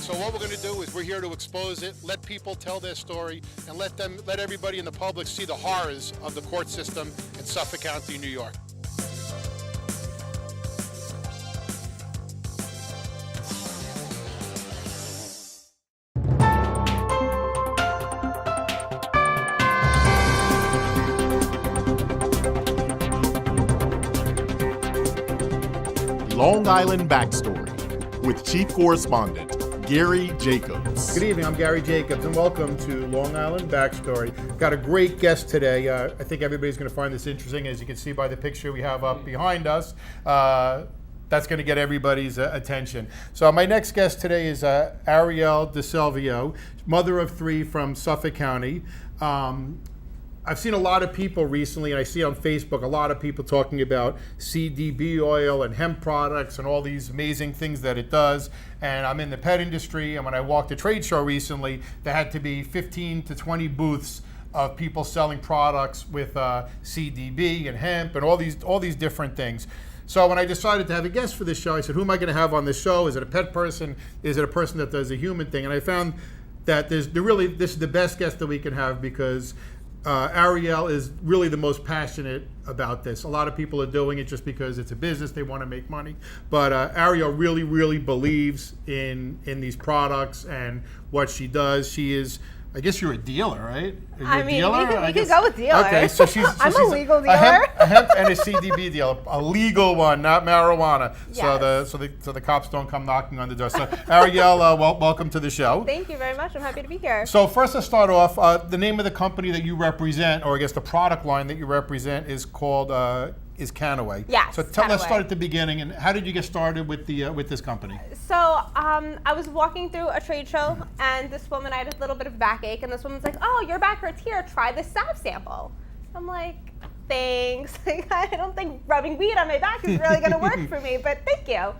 So what we're going to do is we're here to expose it, let people tell their story, and let everybody in the public see the horrors of the court system in Suffolk County, New York. Long Island Backstory with Chief Correspondent Gary Jacobs. Good evening, I'm Gary Jacobs, and welcome to Long Island Backstory. Got a great guest today. I think everybody's going to find this interesting. As you can see by the picture we have up behind us, that's going to get everybody's attention. So my next guest today is Arielle Disalvio, mother of three from Suffolk County. I've seen a lot of people recently, and I see on Facebook a lot of people talking about CBD oil and hemp products and all these amazing things that it does. And I'm in the pet industry, and when I walked a trade show recently, there had to be 15 to 20 booths of people selling products with CBD and hemp and all these different things. So when I decided to have a guest for this show, I said, who am I going to have on this show? Is it a pet person? Is it a person that does a human thing? And I found that this is the best guest that we can have, because Arielle is really the most passionate about this. A lot of people are doing it just because it's a business, they want to make money. But Arielle really, really believes in these products and what she does. She is, I guess you're a dealer, right? We could go with dealer. Okay, so she's I'm a legal dealer. A hemp and a CBD dealer, a legal one, not marijuana. Yes. So the cops don't come knocking on the door. So Arielle, welcome to the show. Thank you very much. I'm happy to be here. So first, let's start off. The name of the company that you represent, or I guess the product line that you represent, is called is Kannaway. Yes. So let's start at the beginning. And how did you get started with this company? So I was walking through a trade show, and this woman, I had a little bit of backache, and this woman's like, "Oh, your back hurts here. Try this salve sample." I'm like, "Thanks. Like, I don't think rubbing weed on my back is really going to work for me, but thank you."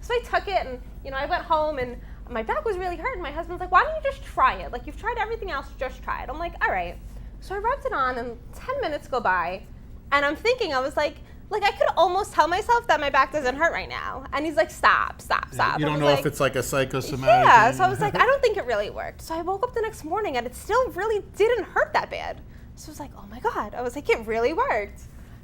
So I took it, and I went home, and my back was really hurting. My husband's like, "Why don't you just try it? Like, you've tried everything else, just try it." I'm like, "All right." So I rubbed it on, and 10 minutes go by, and I'm thinking, I was like I could almost tell myself that my back doesn't hurt right now. And he's like, stop. You don't know if it's like a psychosomatic. Yeah, so I was like, I don't think it really worked. So I woke up the next morning, and it still really didn't hurt that bad. So I was like, oh my God. I was like, it really worked.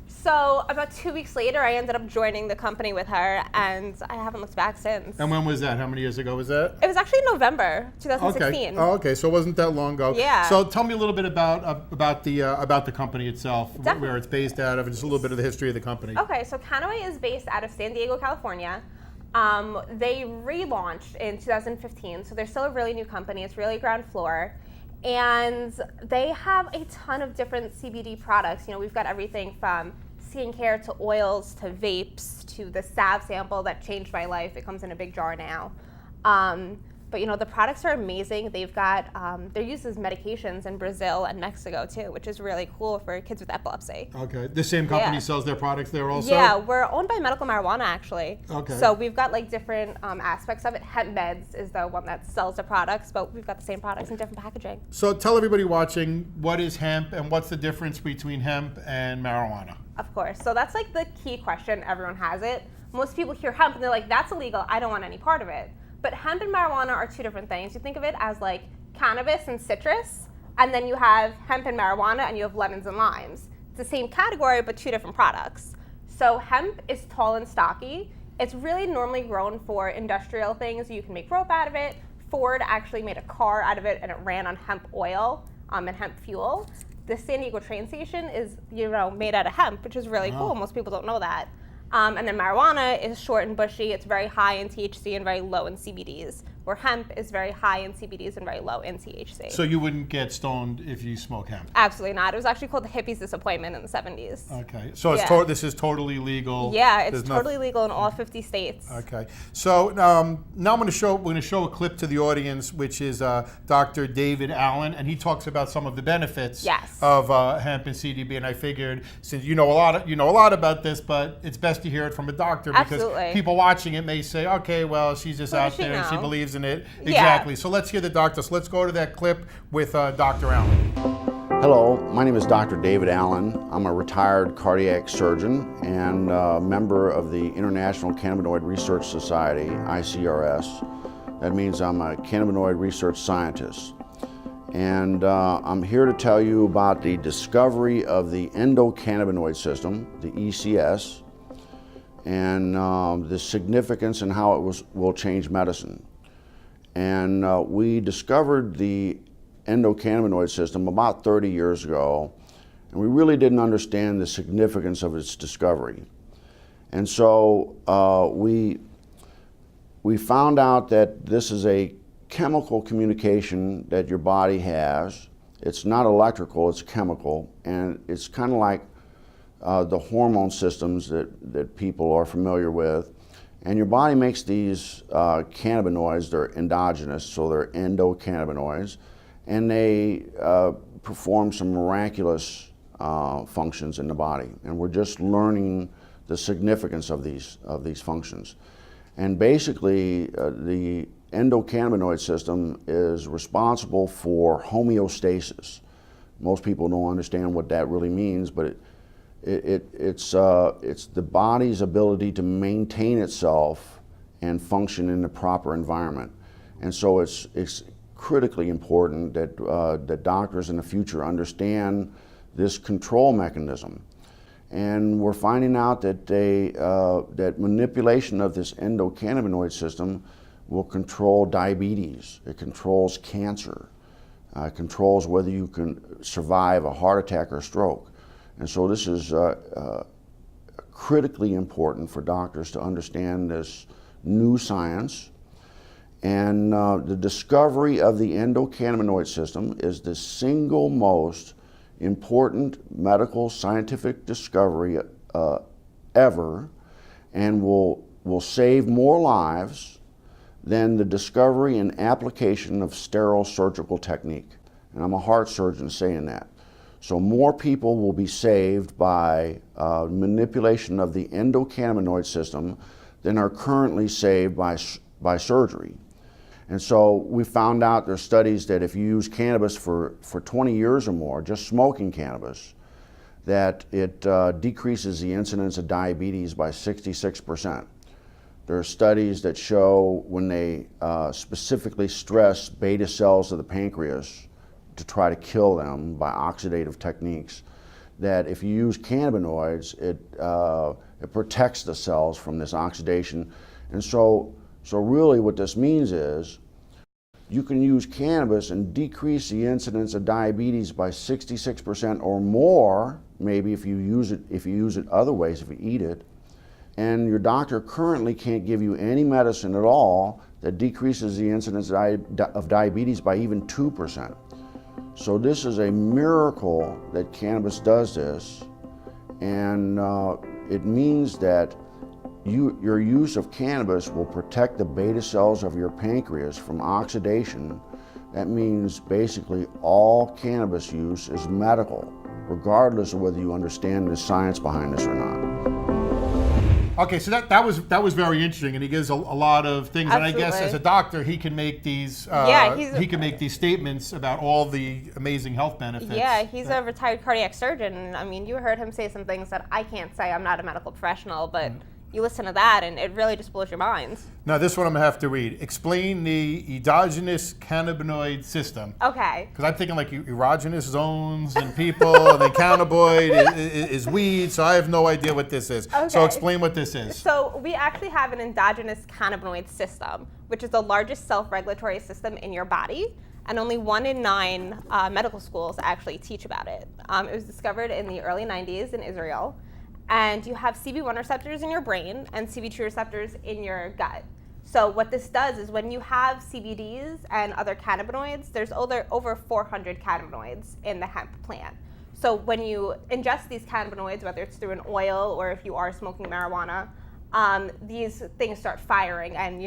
So about 2 weeks later, I ended up joining the company with her, and I haven't looked back since. And when was that? How many years ago was that? It was actually November 2016. Okay. So it wasn't that long ago. Yeah. So tell me a little bit about the company itself, Definitely. where it's based out of, and just a little bit of the history of the company. Okay, so Kannaway is based out of San Diego, California. They relaunched in 2015, so they're still a really new company. It's really ground floor. And they have a ton of different CBD products. We've got everything from skincare to oils to vapes to the salve sample that changed my life. It comes in a big jar now. But the products are amazing. They've got, they're used as medications in Brazil and Mexico too, which is really cool for kids with epilepsy. Okay, the same company sells their products there also? Yeah, we're owned by medical marijuana actually. Okay. So we've got different aspects of it. Hemp Meds is the one that sells the products, but we've got the same products in different packaging. So tell everybody watching, what is hemp and what's the difference between hemp and marijuana? Of course. So that's the key question. Everyone has it. Most people hear hemp and they're like, that's illegal. I don't want any part of it. But hemp and marijuana are two different things. You think of it as cannabis and citrus, and then you have hemp and marijuana, and you have lemons and limes. It's the same category, but two different products. So hemp is tall and stocky. It's really normally grown for industrial things. You can make rope out of it. Ford actually made a car out of it, and it ran on hemp oil and hemp fuel. The San Diego train station is, made out of hemp, which is really cool. Most people don't know that. And then marijuana is short and bushy. It's very high in THC and very low in CBDs, where hemp is very high in CBDs and very low in THC. So you wouldn't get stoned if you smoke hemp? Absolutely not. It was actually called the hippies' disappointment in the 70s. Okay. So this is totally legal? Yeah, it's totally legal in all 50 states. Okay. So now we're going to show a clip to the audience, which is Dr. David Allen, and he talks about some of the benefits of hemp and CBD. And I figured, since you know a lot about this, but it's best to hear it from a doctor, because people watching it may say, okay, well, she's just out there and she believes in it. Yeah. Exactly. So let's hear the doctor. So let's go to that clip with Dr. Allen. Hello, my name is Dr. David Allen. I'm a retired cardiac surgeon and a member of the International Cannabinoid Research Society, ICRS, That means I'm a cannabinoid research scientist. And I'm here to tell you about the discovery of the endocannabinoid system, the ECS, and the significance and how it will change medicine. And we discovered the endocannabinoid system about 30 years ago, and we really didn't understand the significance of its discovery. And so we found out that this is a chemical communication that your body has. It's not electrical, it's chemical, and it's kind of like the hormone systems that people are familiar with. And your body makes these cannabinoids. They're endogenous, so they're endocannabinoids, and they perform some miraculous functions in the body. And we're just learning the significance of these functions. And basically, the endocannabinoid system is responsible for homeostasis. Most people don't understand what that really means, but it's the body's ability to maintain itself and function in the proper environment. And so it's critically important that doctors in the future understand this control mechanism. And we're finding out that that manipulation of this endocannabinoid system will control diabetes. It controls cancer. It controls whether you can survive a heart attack or stroke. And so this is critically important for doctors to understand this new science. And the discovery of the endocannabinoid system is the single most important medical scientific discovery ever, and will save more lives than the discovery and application of sterile surgical technique. And I'm a heart surgeon saying that. So more people will be saved by manipulation of the endocannabinoid system than are currently saved by surgery. And so we found out there's studies that if you use cannabis for 20 years or more, just smoking cannabis, that it decreases the incidence of diabetes by 66%. There are studies that show when they specifically stress beta cells of the pancreas to try to kill them by oxidative techniques, that if you use cannabinoids, it protects the cells from this oxidation. And so really what this means is you can use cannabis and decrease the incidence of diabetes by 66% or more, maybe if you use it other ways, if you eat it. And your doctor currently can't give you any medicine at all that decreases the incidence of diabetes by even 2%. So this is a miracle that cannabis does this, and it means that your use of cannabis will protect the beta cells of your pancreas from oxidation. That means basically all cannabis use is medical, regardless of whether you understand the science behind this or not. Okay, so that was very interesting, and he gives a lot of things. Absolutely. And I guess as a doctor, he can make these he can make these statements about all the amazing health benefits. Yeah, he's a retired cardiac surgeon. I mean, you heard him say some things that I can't say. I'm not a medical professional, but you listen to that, and it really just blows your minds. Now, this one I'm gonna have to read. Explain the endogenous cannabinoid system. Okay. Because I'm thinking like erogenous zones and people, and the cannabinoid is weed, so I have no idea what this is. Okay. So explain what this is. So we actually have an endogenous cannabinoid system, which is the largest self-regulatory system in your body, and only 1 in 9 medical schools actually teach about it. It was discovered in the early 90s in Israel, and you have CB1 receptors in your brain and CB2 receptors in your gut. So what this does is when you have CBDs and other cannabinoids, there's over 400 cannabinoids in the hemp plant. So when you ingest these cannabinoids, whether it's through an oil or if you are smoking marijuana, these things start firing. And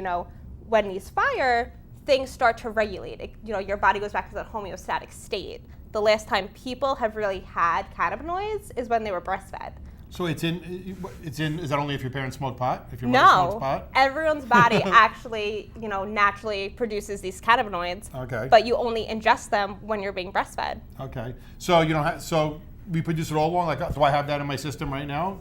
when these fire, things start to regulate. Your body goes back to that homeostatic state. The last time people have really had cannabinoids is when they were breastfed. So it's in. Is that only if your parents smoke pot? If your mother smokes pot? Everyone's body actually, naturally produces these cannabinoids. Okay. But you only ingest them when you're being breastfed. Okay. So you don't have. So we produce it all along. Like, do I have that in my system right now?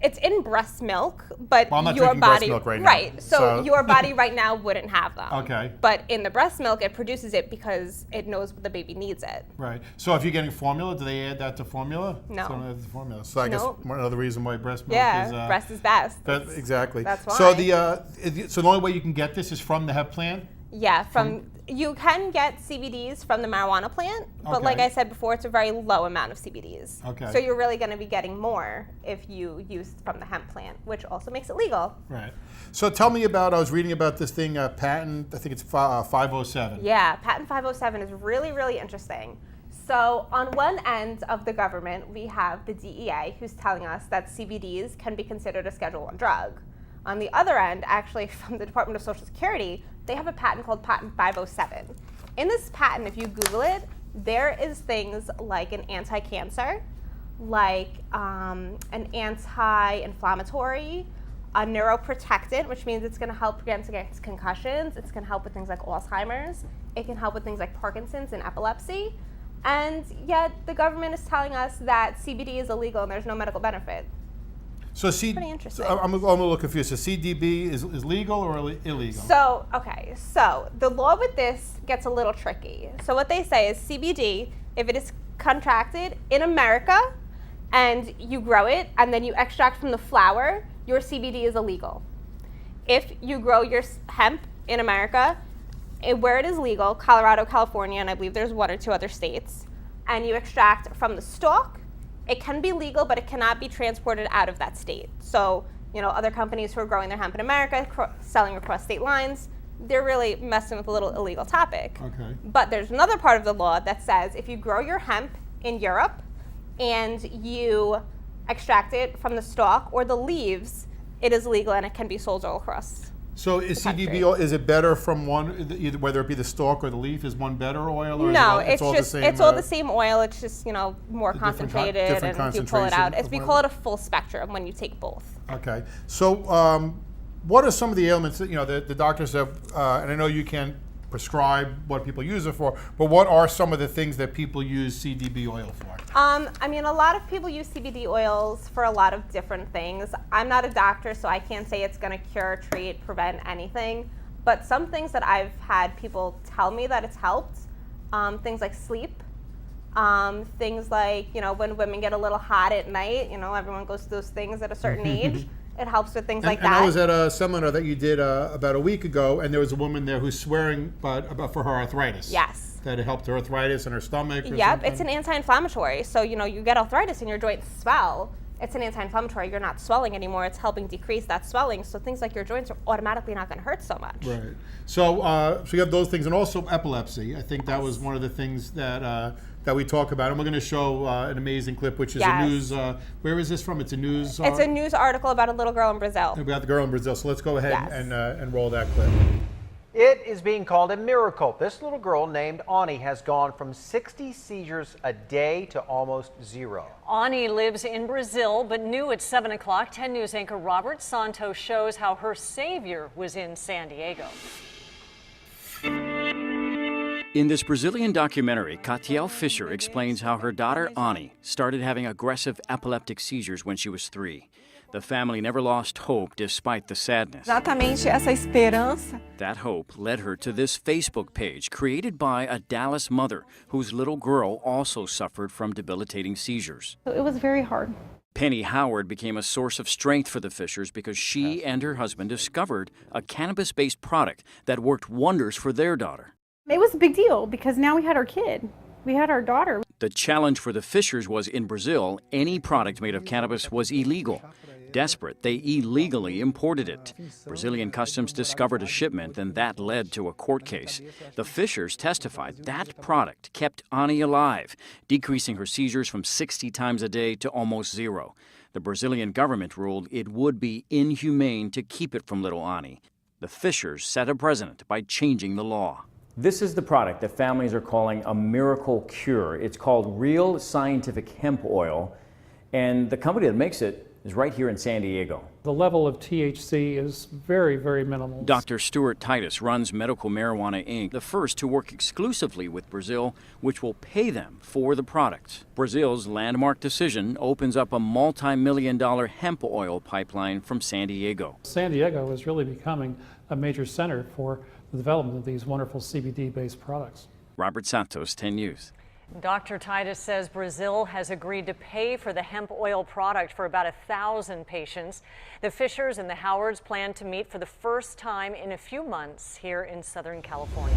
It's in breast milk, but Well, I'm not your drinking breast body, milk right now, right? So so- your body right now wouldn't have them. Okay. But in the breast milk, it produces it because it knows the baby needs it. Right. So if you're getting formula, do they add that to formula? No. So they add to formula. So I guess Nope. another reason why breast milk Yeah, is. breast is best. Exactly. That's why. So so the only way you can get this is from the hemp plant. Yeah, you can get CBDs from the marijuana plant, but like Okay. I said before, it's a very low amount of CBDs. Okay. So you're really going to be getting more if you use from the hemp plant, which also makes it legal. Right. So tell me about. I was reading about this thing, patent. I think it's 507. Yeah, patent 507 is really, really interesting. So on one end of the government, we have the DEA, who's telling us that CBDs can be considered a Schedule I drug. On the other end, actually from the Department of Social Security, they have a patent called Patent 507. In this patent, if you Google it, there is things like an anti-cancer, like an anti-inflammatory, a neuroprotectant, which means it's going to help against concussions. It's going to help with things like Alzheimer's. It can help with things like Parkinson's and epilepsy. And yet the government is telling us that CBD is illegal and there's no medical benefit. So Pretty interesting. So I'm a little confused. So CDB is legal or illegal? So, okay, so the law with this gets a little tricky. So what they say is CBD, if it is contracted in America and you grow it and then you extract from the flower, your CBD is illegal. If you grow your hemp in America, where it is legal, Colorado, California, and I believe there's one or two other states, and you extract from the stalk, it can be legal, but it cannot be transported out of that state. So, other companies who are growing their hemp in America, selling across state lines, they're really messing with a little illegal topic. Okay. But there's another part of the law that says if you grow your hemp in Europe and you extract it from the stalk or the leaves, it is legal and it can be sold all across. So is country. CDB oil, is it better from one, either whether it be the stalk or the leaf? Is one better oil, or No, is it all, it's it's all all the same oil. It's just more concentrated, different and you pull it out. concentration We of call oil. it a full spectrum when you take both. Okay. So what are some of the ailments that the doctors have? And I know you can't prescribe what people use it for, but what are some of the things that people use CDB oil for? A lot of people use CBD oils for a lot of different things. I'm not a doctor, so I can't say it's going to cure, treat, prevent anything. But some things that I've had people tell me that it's helped, things like sleep, things like, when women get a little hot at night, everyone goes through those things at a certain age. It helps with things like that. And I was at a seminar that you did about a week ago, and there was a woman there who's swearing about for her arthritis. Yes. That it helped her arthritis in her stomach. Or Yep, something. it's an anti-inflammatory. So, you get arthritis and your joints swell. It's an anti-inflammatory. You're not swelling anymore. It's helping decrease that swelling. So things like your joints are automatically not going to hurt so much. Right. So you have those things, and also epilepsy. I think that was one of the things that we talk about, and we're going to show an amazing clip, which is a news. Where is this from? It's a news. It's a news article about a little girl in Brazil. About the girl in Brazil. So let's go ahead Yes. and roll that clip. It is being called a miracle. This little girl named Ani has gone from 60 seizures a day to almost zero. Ani lives in Brazil, but new at 7 o'clock, 10 News anchor Robert Santos shows how her savior was in San Diego. In this Brazilian documentary, Catiel Fisher explains how her daughter Ani started having aggressive epileptic seizures when she was 3. The family never lost hope despite the sadness. Exatamente essa esperança. That hope led her to this Facebook page created by a Dallas mother whose little girl also suffered from debilitating seizures. It was very hard. Penny Howard became a source of strength for the Fishers because she and her husband discovered a cannabis-based product that worked wonders for their daughter. It was a big deal because now we had our kid. We had our daughter. The challenge for the Fishers was in Brazil, any product made of cannabis was illegal. Desperate, they illegally imported it. Brazilian customs discovered a shipment, and that led to a court case. The Fishers testified that product kept Ani alive, decreasing her seizures from 60 times a day to almost zero. The Brazilian government ruled it would be inhumane to keep it from little Ani. The Fishers set a precedent by changing the law. This is the product that families are calling a miracle cure. It's called Real Scientific Hemp Oil, and the company that makes it is right here in San Diego. The level of THC is very, very minimal. Dr. Stuart Titus runs Medical Marijuana Inc., the first to work exclusively with Brazil, which will pay them for the product. Brazil's landmark decision opens up a multi-million-dollar hemp oil pipeline from San Diego. San Diego is really becoming a major center for the development of these wonderful CBD-based products. Robert Santos, 10 News. Dr. Titus says Brazil has agreed to pay for the hemp oil product for about 1,000 patients. The Fishers and the Howards plan to meet for the first time in a few months here in Southern California.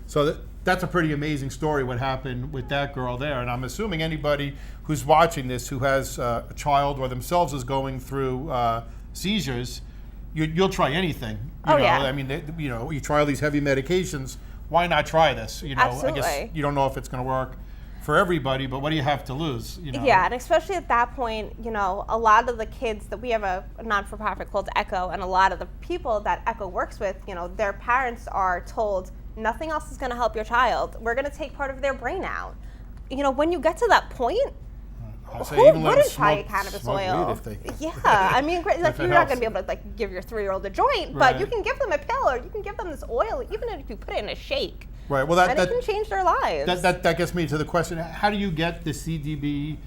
So that's a pretty amazing story, what happened with that girl there. And I'm assuming anybody who's watching this who has a child or themselves is going through seizures, you'll try anything. You know? Yeah. I mean, you try all these heavy medications. Why not try this? Absolutely. I guess you don't know if it's going to work for everybody, but what do you have to lose? Yeah, and especially at that point, a lot of the kids that we have a non-for-profit called Echo, and a lot of the people that Echo works with, their parents are told nothing else is going to help your child. We're going to take part of their brain out. When you get to that point, who wouldn't try a cannabis oil? Yeah, I mean, you're not going to be able to give your 3-year-old a joint, but you can give them a pill or you can give them this oil, even if you put it in a shake. Right. Well, it can change their lives. That gets me to the question: how do you get the CBD?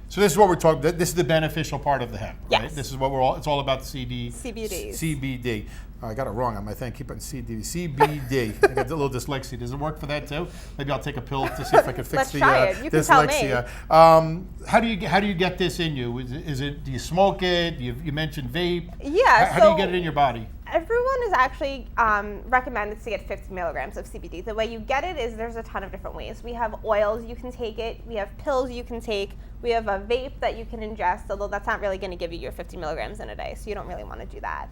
So this is what we're talking. This is the beneficial part of the hemp, right? Yes. This is what it's all about. CBD. CBD. I got it wrong on my thing. Keep on CBD. I got a little dyslexia. Does it work for that too? Maybe I'll take a pill to see if I can fix the try it. You can dyslexia. tell me. How do you get this in you? Is it? Do you smoke it? You mentioned vape. Yeah. How do you get it in your body? Everyone is actually recommended to get 50 milligrams of CBD. The way you get it is there's a ton of different ways. We have oils, you can take it. We have pills you can take. We have a vape that you can ingest, although that's not really going to give you your 50 milligrams in a day, so you don't really want to do that.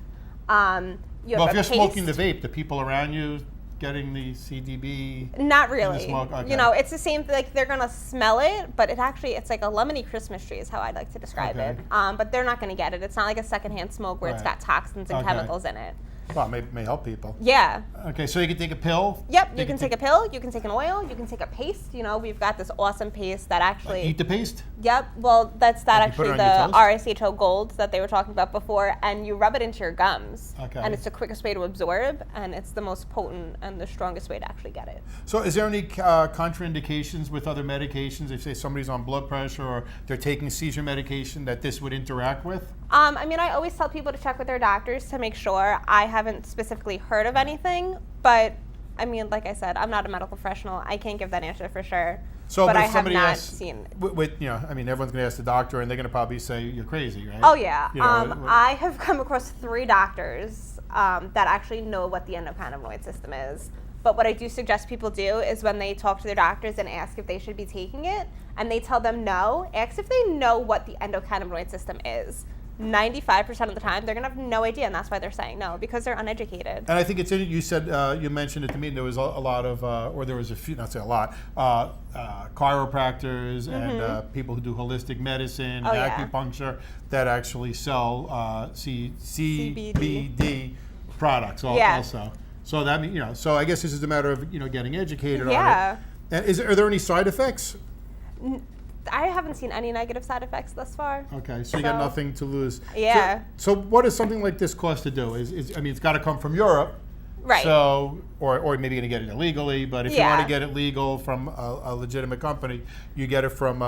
If you're smoking the vape, the people around you getting the CBD? Not really. Okay. It's the same thing. They're gonna smell it, but it's like a lemony Christmas tree is how I'd like to describe it. But they're not gonna get it. It's not like a secondhand smoke where it's got toxins and chemicals in it. Well, it may help people. Yeah. Okay, so you can take a pill? Yep, you can take a pill, you can take an oil, you can take a paste. We've got this awesome paste that actually... Eat the paste? Yep, well, that's actually the RSHO RSHO Gold that they were talking about before, and you rub it into your gums. Okay. And it's the quickest way to absorb, and it's the most potent and the strongest way to actually get it. So is there any contraindications with other medications? If, say, somebody's on blood pressure or they're taking seizure medication that this would interact with? I always tell people to check with their doctors to make sure. I haven't specifically heard of anything, but like I said, I'm not a medical professional. I can't give that answer for sure. So, but if I have somebody not asks, seen. Everyone's going to ask the doctor, and they're going to probably say you're crazy, right? Oh yeah. I have come across 3 doctors that actually know what the endocannabinoid system is. But what I do suggest people do is when they talk to their doctors and ask if they should be taking it, and they tell them no, ask if they know what the endocannabinoid system is. 95% of the time, they're going to have no idea, and that's why they're saying no, because they're uneducated. And I think it's in, you said, you mentioned it to me, there was a lot of, or there was a few, not say a lot, chiropractors and people who do holistic medicine, acupuncture, that actually sell CBD products also. So that means, so I guess this is a matter of, getting educated on it. And are there any side effects? I haven't seen any negative side effects thus far. Okay, so you got nothing to lose. Yeah. So what does something like this cost to do? It's got to come from Europe. Right. So, or maybe you're going to get it illegally, but if you want to get it legal from a legitimate company, you get it from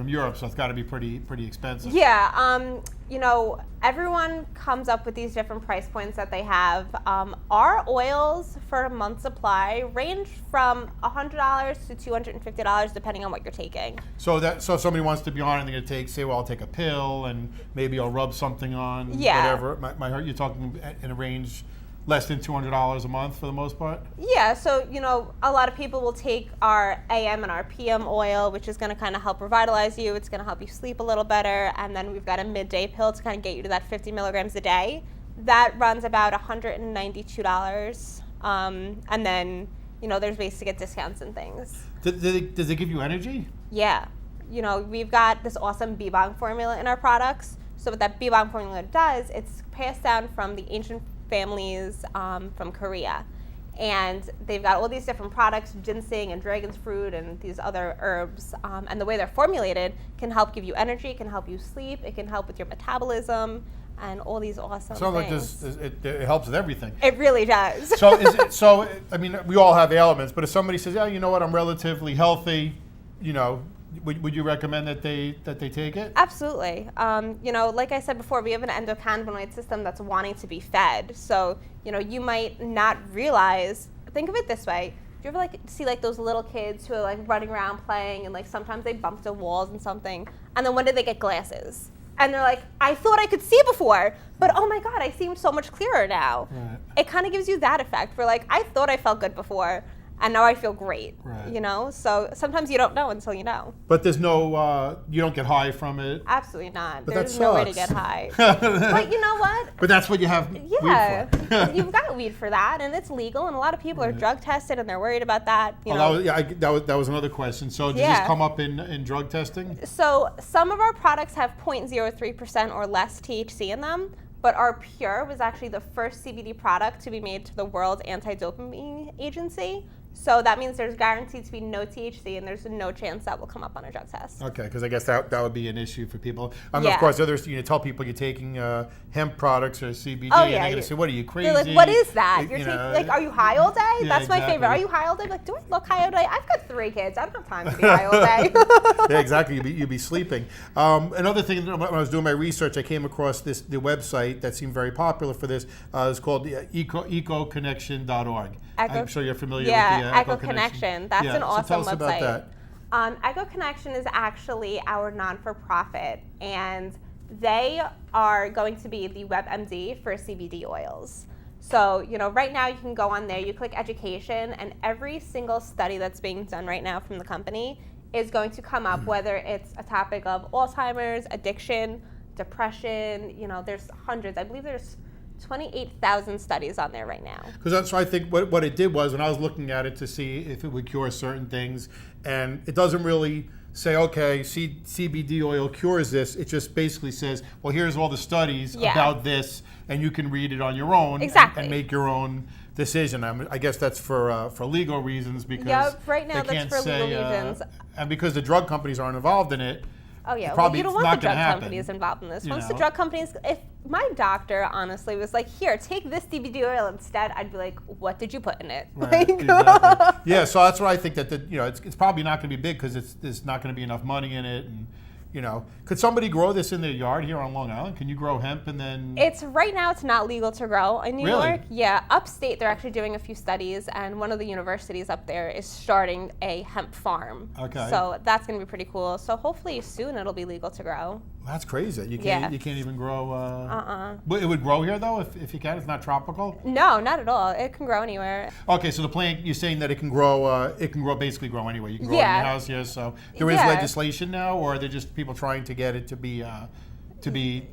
Europe, so it's got to be pretty expensive. Yeah. Everyone comes up with these different price points that they have. Our oils for a month's supply range from $100 to $250, depending on what you're taking. So if somebody wants to be on it, they're going to say, well, I'll take a pill and maybe I'll rub something on, whatever. You're talking in a range less than $200 a month for the most part? Yeah, so, a lot of people will take our AM and our PM oil, which is going to kind of help revitalize you. It's going to help you sleep a little better. And then we've got a midday pill to kind of get you to that 50 milligrams a day. That runs about $192. And then, there's ways to get discounts and things. Does it give you energy? Yeah. We've got this awesome bee-bong formula in our products. So what that bee-bong formula does, it's passed down from the ancient families from Korea. And they've got all these different products, ginseng and dragon's fruit and these other herbs. And the way they're formulated can help give you energy, can help you sleep, it can help with your metabolism, and all these awesome Sounds like things. it helps with everything. It really does. So I mean, we all have ailments, but if somebody says, yeah, you know what, I'm relatively healthy, you know, would you recommend that they take it? Absolutely. You know, like I said before, we have an endocannabinoid system that's wanting to be fed. So, you know, you might not realize, think of it this way. Do you ever see those little kids who are like running around playing and like sometimes they bump into walls and something, and then one day they get glasses? And they're like, I thought I could see before, but oh my God, I seem so much clearer now. Right. It kind of gives you that effect where like, I thought I felt good before, and now I feel great, you know? So sometimes you don't know until you know. But there's no, you don't get high from it? Absolutely not. But there's no way to get high. But you know what? But that's what you have weed for. You've got weed for that, and it's legal, and a lot of people are drug tested, and they're worried about that. That was another question. So does this come up in drug testing? So some of our products have 0.03% or less THC in them, but our Pure was actually the first CBD product to be made to the World Anti-Doping Agency. So that means there's guaranteed to be no THC, and there's no chance that will come up on a drug test. Okay, because I guess that would be an issue for people. Of course, others, you tell people you're taking hemp products or CBD, and they're going to say, "What are you, crazy?" They're like, "What is that?" You're taking, are you high all day? That's my favorite. Are you high all day? Like, do I look high all day? I've got 3 kids. I don't have time to be high all day. Yeah, exactly. You'd be sleeping. Another thing, when I was doing my research, I came across the website that seemed very popular for this. It's called ecoconnection.org. I'm sure you're familiar with the Eco Connection. That's an awesome tell us website. About that. Eco Connection is actually our non-for-profit, and they are going to be the WebMD for CBD oils. So, you know, right now you can go on there, you click education, and every single study that's being done right now from the company is going to come up, whether it's a topic of Alzheimer's, addiction, depression. You know, there's hundreds. I believe there's 28,000 studies on there right now. Because that's what I think what it did was when I was looking at it to see if it would cure certain things, and it doesn't really say, okay, CBD oil cures this. It just basically says, well, here's all the studies about this, and you can read it on your own and make your own decision. I guess that's for legal reasons because right now they can't that's for say, legal reasons. And because the drug companies aren't involved in it. Oh yeah, well, you don't want the drug companies involved in this. Once the drug companies, if my doctor honestly was like, here, take this CBD oil instead, I'd be like, what did you put in it? Right, exactly. Yeah, so that's why I think that it's probably not going to be big because there's not going to be enough money in it. And could somebody grow this in their yard here on Long Island? Can you grow hemp and then? Right now it's not legal to grow in New York. Yeah, upstate they're actually doing a few studies, and one of the universities up there is starting a hemp farm. Okay. So that's going to be pretty cool. So hopefully soon it'll be legal to grow. That's crazy. You can't even grow. It would grow here though if you can. It's not tropical. No, not at all. It can grow anywhere. Okay, so the plant you're saying that it can grow. Basically grow anywhere. You can grow it in your house here. So there is legislation now, or are there just people trying to get it to be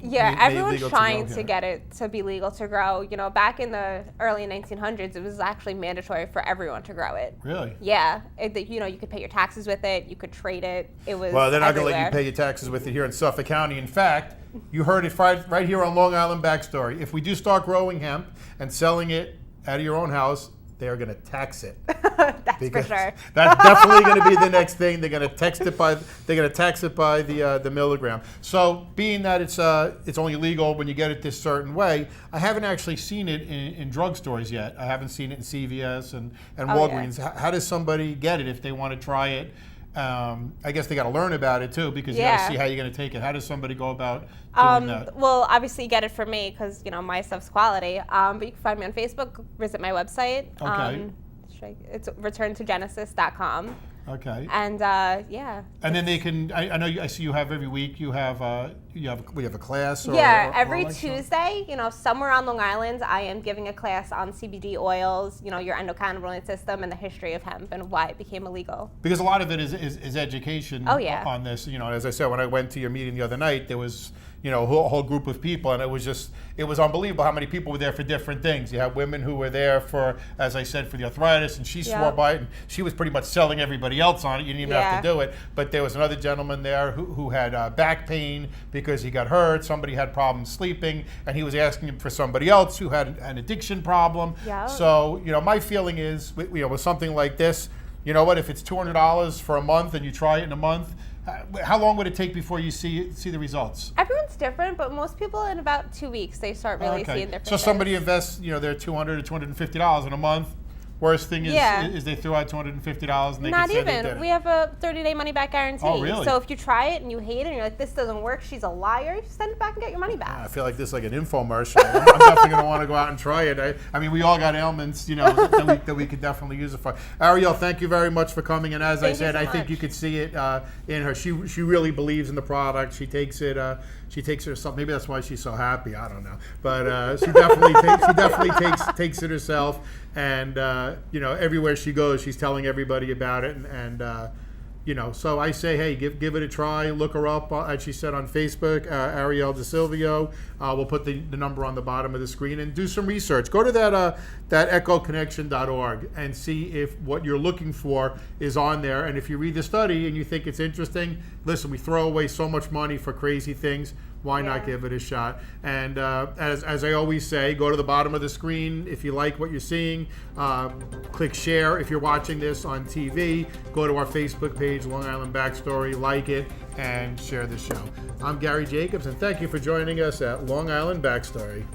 everyone's trying to get it to be legal to grow. You know, back in the early 1900s, it was actually mandatory for everyone to grow it. Really? Yeah. You could pay your taxes with it. You could trade it. It was Well, they're not going to let you pay your taxes with it here in Suffolk County. In fact, you heard it right here on Long Island Backstory. If we do start growing hemp and selling it out of your own house, they are going to tax it. That's for sure. That's definitely going to be the next thing. They're going to tax it by the milligram. So, being that it's only legal when you get it this certain way, I haven't actually seen it in drugstores yet. I haven't seen it in CVS and Walgreens. Yeah. How does somebody get it if they want to try it? I guess they got to learn about it too because you got to see how you're going to take it. How does somebody go about doing that? Well, obviously you get it from me because my stuff's quality. But you can find me on Facebook. Visit my website. Okay. It's returntogenesis.com. Okay. And And then they can. I see you have every week. You have a class. Every Tuesday. Somewhere on Long Island, I am giving a class on CBD oils. Your endocannabinoid system and the history of hemp and why it became illegal. Because a lot of it is education. Oh yeah. On this, as I said, when I went to your meeting the other night, there was a whole group of people, and it was unbelievable how many people were there for different things. You had women who were there for, as I said, for the arthritis, and she swore by it, and she was pretty much selling everybody else on it. You didn't even have to do it. But there was another gentleman there who had back pain because he got hurt, somebody had problems sleeping, and he was asking him for somebody else who had an addiction problem. Yeah. So, my feeling is, with something like this, you know what, if it's $200 for a month and you try it in a month, how long would it take before you see the results? Everyone's different, but most people in about 2 weeks, they start really seeing different So somebody invests, their $200 to $250 in a month. Worst thing is they threw out $250 and they Not can say they did even. it. We have a 30-day money-back guarantee. Oh, really? So if you try it and you hate it and you're like, this doesn't work, she's a liar, you send it back and get your money back. I feel like this is like an infomercial. I'm definitely going to want to go out and try it. I mean, we all got ailments, that we could definitely use it for. Arielle, thank you very much for coming. And as I said, I think you could see it in her. She really believes in the product. She takes it. She takes it herself. Maybe that's why she's so happy. I don't know. But she definitely takes it herself. And everywhere she goes, she's telling everybody about it. And so I say, hey, give it a try. Look her up, as she said, on Facebook, Arielle Disalvio. We'll put the number on the bottom of the screen, and do some research. Go to that echoconnection.org and see if what you're looking for is on there. And if you read the study and you think it's interesting, listen, we throw away so much money for crazy things. Why not give it a shot? And as I always say, go to the bottom of the screen if you like what you're seeing. Click share if you're watching this on TV. Go to our Facebook page, Long Island Backstory, like it, and share the show. I'm Gary Jacobs, and thank you for joining us at Long Island Backstory.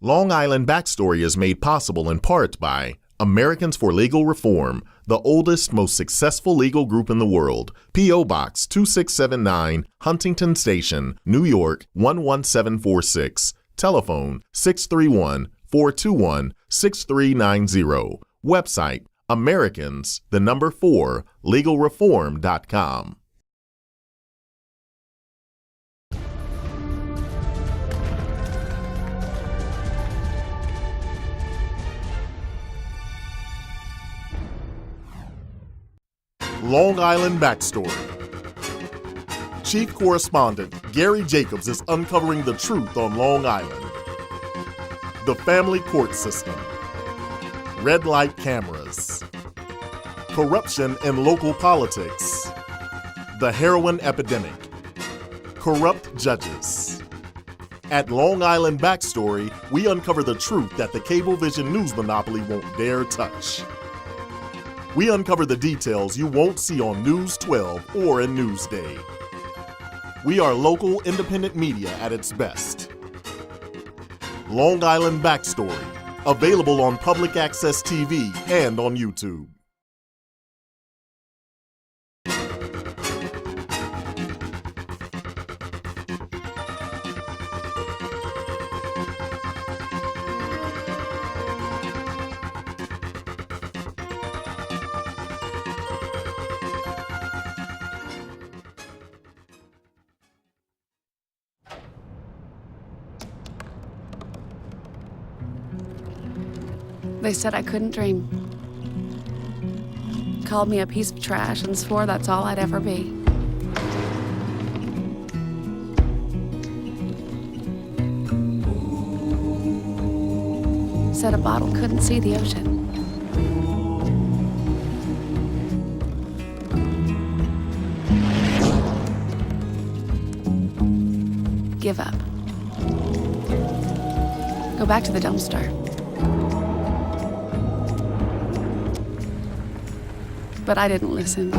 Long Island Backstory is made possible in part by Americans for Legal Reform, the oldest, most successful legal group in the world. P.O. Box 2679, Huntington Station, New York 11746. Telephone 631-421-6390. Website Americans4legalreform.com. Long Island Backstory. Chief Correspondent Gary Jacobs is uncovering the truth on Long Island. The family court system. Red light cameras. Corruption in local politics. The heroin epidemic. Corrupt judges. At Long Island Backstory, we uncover the truth that the Cablevision news monopoly won't dare touch. We uncover the details you won't see on News 12 or in Newsday. We are local independent media at its best. Long Island Backstory, available on Public Access TV and on YouTube. They said I couldn't dream. Called me a piece of trash and swore that's all I'd ever be. Said a bottle couldn't see the ocean. Give up. Go back to the dumpster. But I didn't listen.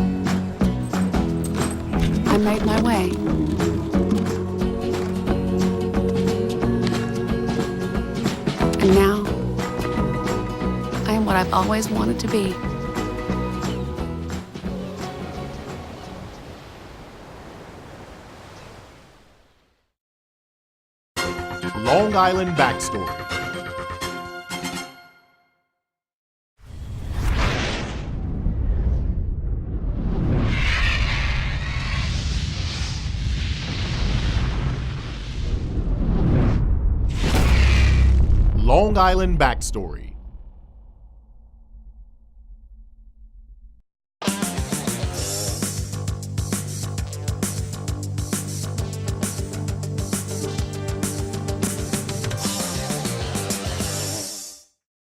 I made my way. And now, I am what I've always wanted to be. Long Island Backstory. Long Island Backstory.